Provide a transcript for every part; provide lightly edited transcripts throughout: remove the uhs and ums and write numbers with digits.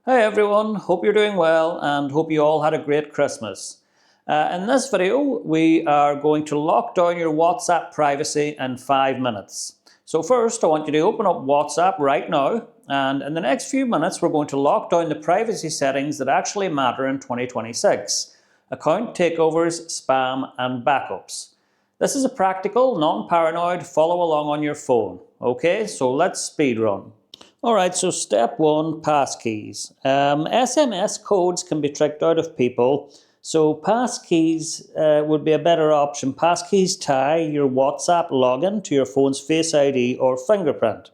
Hey everyone, hope you're doing well and hope you all had a great Christmas. In this video, we are going to lock down your WhatsApp privacy in 5 minutes. So first, I want you to open up WhatsApp right now, and in the next few minutes, we're going to lock down the privacy settings that actually matter in 2026. Account takeovers, spam, and backups. This is a practical, non-paranoid, follow along on your phone. Okay, so let's speed run. Alright, so step one, passkeys. SMS codes can be tricked out of people, so passkeys would be a better option. Passkeys tie your WhatsApp login to your phone's Face ID or fingerprint.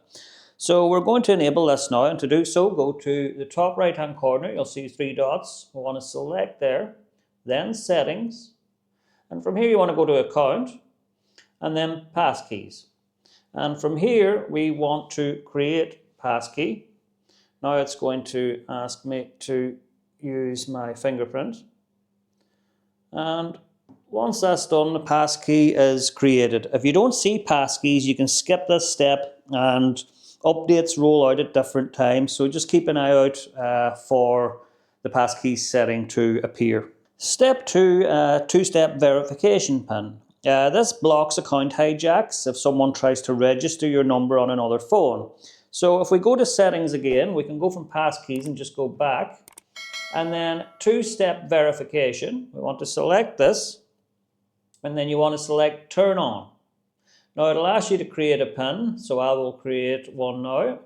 So we're going to enable this now, and to do so, go to the top right hand corner. You'll see 3 dots. We want to select there, then settings, and from here you want to go to account, and then passkeys. And from here we want to create passkey. Now it's going to ask me to use my fingerprint. And once that's done, the passkey is created. If you don't see passkeys, you can skip this step, and updates roll out at different times. So just keep an eye out for the passkey setting to appear. Step two, two-step verification PIN. This blocks account hijacks if someone tries to register your number on another phone. So if we go to settings again, we can go from passkeys and just go back. And then two-step verification, we want to select this. And then you want to select turn on. Now it'll ask you to create a PIN, so I will create one now.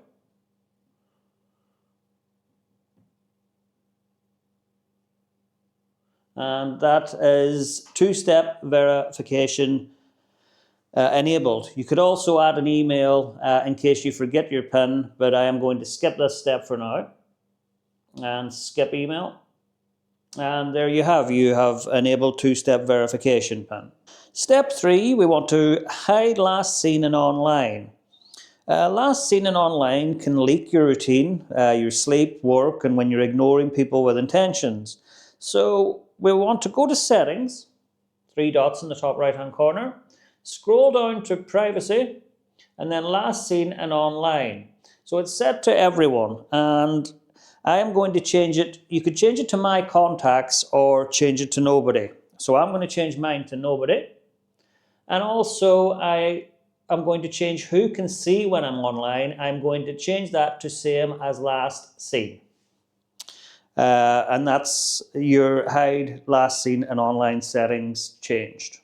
And that is two-step verification enabled. You could also add an email in case you forget your PIN, but I am going to skip this step for now and skip email. And there you have enabled two-step verification PIN. Step 3, we want to hide last seen in online. Last seen in online can leak your routine, your sleep, work, and when you're ignoring people with intentions. So we want to go to settings, 3 dots in the top right hand corner. Scroll down to privacy, and then last seen and online. So it's set to everyone, and I am going to change it. You could change it to my contacts or change it to nobody. So I'm going to change mine to nobody. And also I am going to change who can see when I'm online. I'm going to change that to same as last seen. And that's your hide last seen and online settings changed.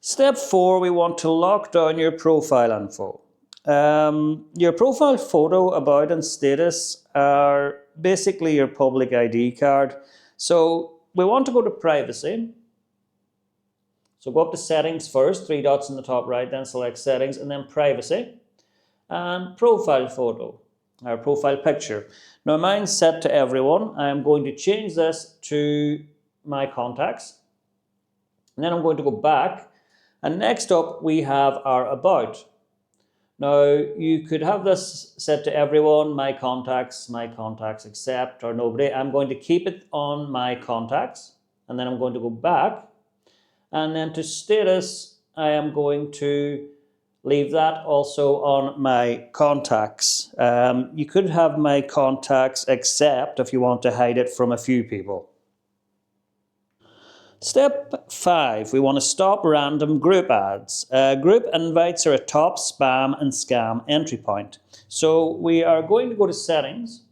Step 4, we want to lock down your profile info. Your profile photo, about, and status are basically your public ID card. So we want to go to privacy. So go up to settings first, 3 dots in the top right, then select settings, and then privacy. And profile photo, our profile picture. Now mine's set to everyone. I am going to change this to my contacts. And then I'm going to go back. And next up, we have our about. Now, you could have this set to everyone, my contacts accept, or nobody. I'm going to keep it on my contacts, and then I'm going to go back. And then to status, I am going to leave that also on my contacts. You could have my contacts accept if you want to hide it from a few people. Step 5, we want to stop random group ads. Group invites are a top spam and scam entry point. So we are going to go to settings,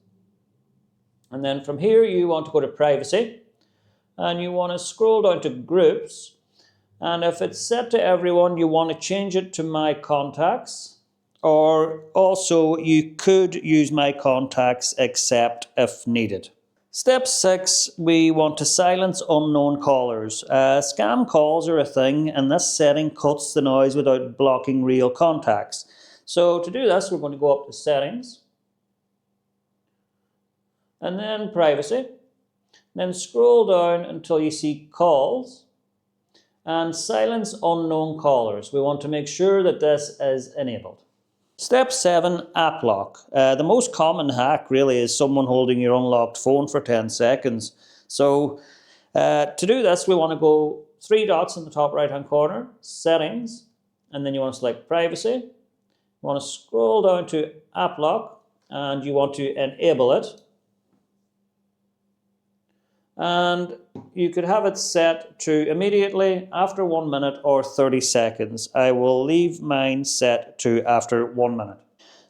and then from here you want to go to privacy, and you want to scroll down to groups, and if it's set to everyone, you want to change it to my contacts, or also you could use my contacts except if needed. Step 6, we want to silence unknown callers. Scam calls are a thing, and this setting cuts the noise without blocking real contacts. So to do this, we're going to go up to settings, and then privacy, then scroll down until you see calls, and silence unknown callers. We want to make sure that this is enabled. Step 7, app lock. The most common hack really is someone holding your unlocked phone for 10 seconds. So to do this, we want to go 3 dots in the top right hand corner, settings, and then you want to select privacy. You want to scroll down to app lock, and you want to enable it. And you could have it set to immediately, after 1 minute, or 30 seconds. I will leave mine set to after 1 minute.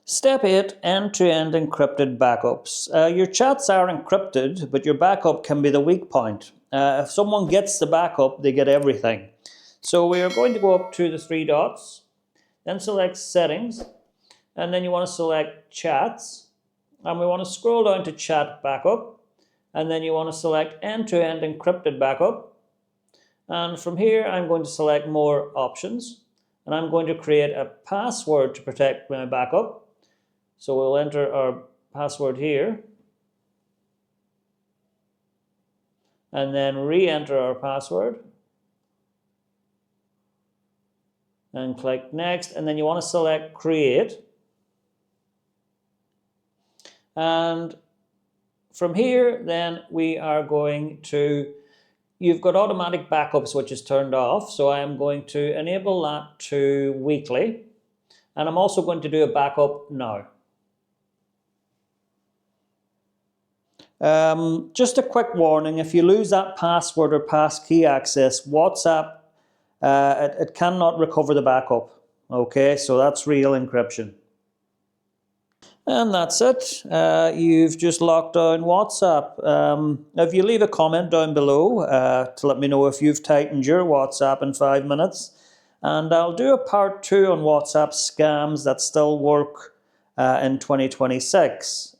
Step 8, end-to-end encrypted backups. Your chats are encrypted, but your backup can be the weak point. If someone gets the backup, they get everything. So we are going to go up to the 3 dots, then select Settings, and then you want to select Chats, and we want to scroll down to Chat Backup, and then you want to select end-to-end encrypted backup. And from here, I'm going to select More Options, and I'm going to create a password to protect my backup. So we'll enter our password here, and then re-enter our password, and click Next, and then you want to select Create. And from here, then we are going to, you've got automatic backups, which is turned off, so I am going to enable that to weekly, and I'm also going to do a backup now. Just a quick warning, if you lose that password or passkey access, WhatsApp, it cannot recover the backup. Okay, so that's real encryption. And that's it. You've just locked down WhatsApp. If you leave a comment down below to let me know if you've tightened your WhatsApp in 5 minutes, and I'll do a part 2 on WhatsApp scams that still work in 2026.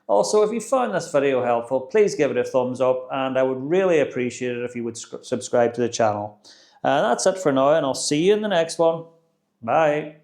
Also, if you found this video helpful, please give it a thumbs up, and I would really appreciate it if you would subscribe to the channel. That's it for now, and I'll see you in the next one. Bye.